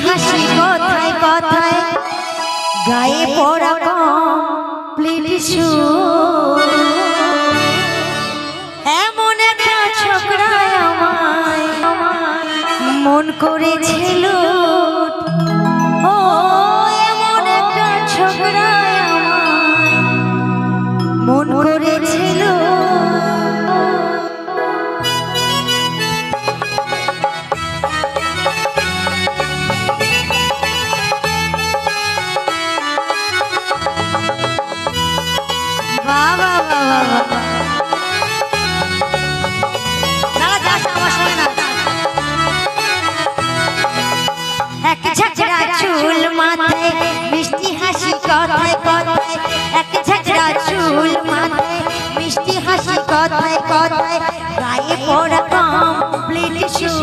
হাসি কথায় কথায় গায়ে পড়া কমপ্লিট সুর এমন একটা ছোকরায় আমায় মন করেছিল ও এমন একটা ছোকরায় আমায় মন করেছিল এক ঝাঁকড়া চুল মাথায় মিষ্টি হাসি কথায় কথায় এক ঝাঁকড়া চুল মাথায় মিষ্টি হাসি কথায় কথায় গায়ে পড়া কমপ্লিট সুর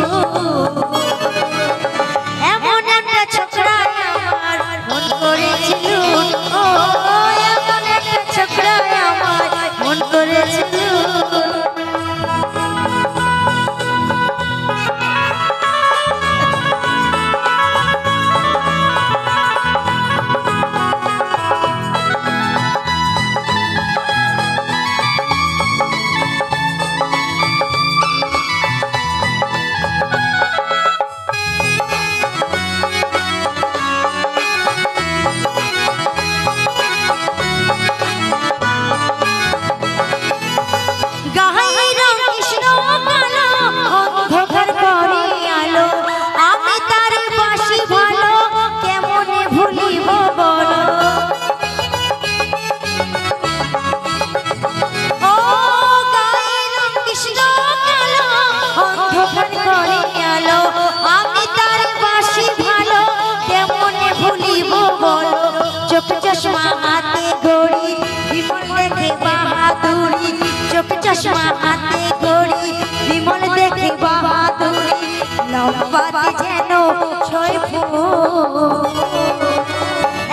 এমন একটা ছোকরা আমার মন করেছিল ও এমন একটা ছোকরা আমার মন করেছিল चश्मा हाथे घोड़ी विमल देखे बहादुरी चोख चश्मा हाथे घोड़ी विमल देखे बहादुरी लंबाते जेनो छय फुट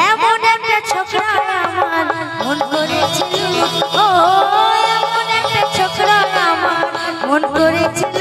एमन एकटा छोकरा आमार मन करेছিল ও এমন একটা ছোকরা আমার মন করেছিল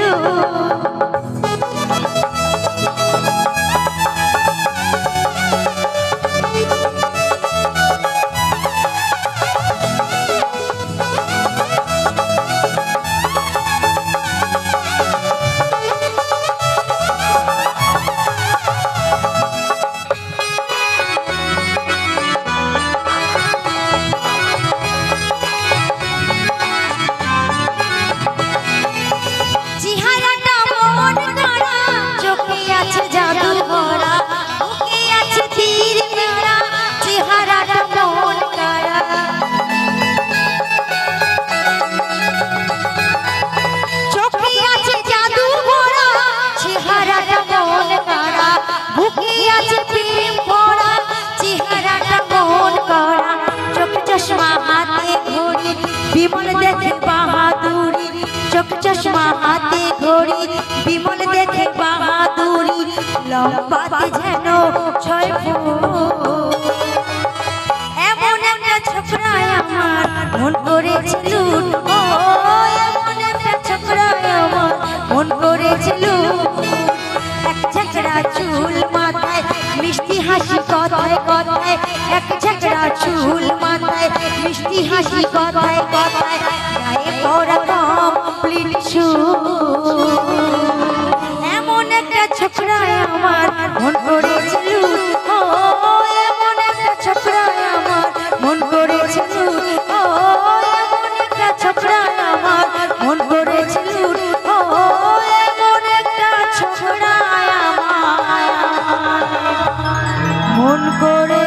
विमल देखे बहादुरी चोख चश्मा हाथे घोड़ी विमल देखे बहादुरी लंबाते जेनो छय फुट एमन एकटा छोकरा आमार मन करेছিল ও एमन एकटा छोकरा आमार मन करेছিল एक झकड़ा चूल माथाय मिष्टी हासि কথায় কথায় एक झकड़ा चूल माथाय मिष्टी हासि কথায় কথায় গায়ে পড়া কমপ্লিট সুর এমন একটা ছোকরা আমার মন করেছিল ও এমন একটা ছোকরা আমার মন করেছিল ও এমন একটা ছোকরা আমার মন করেছিল ও এমন একটা ছোকরা আমার মন করে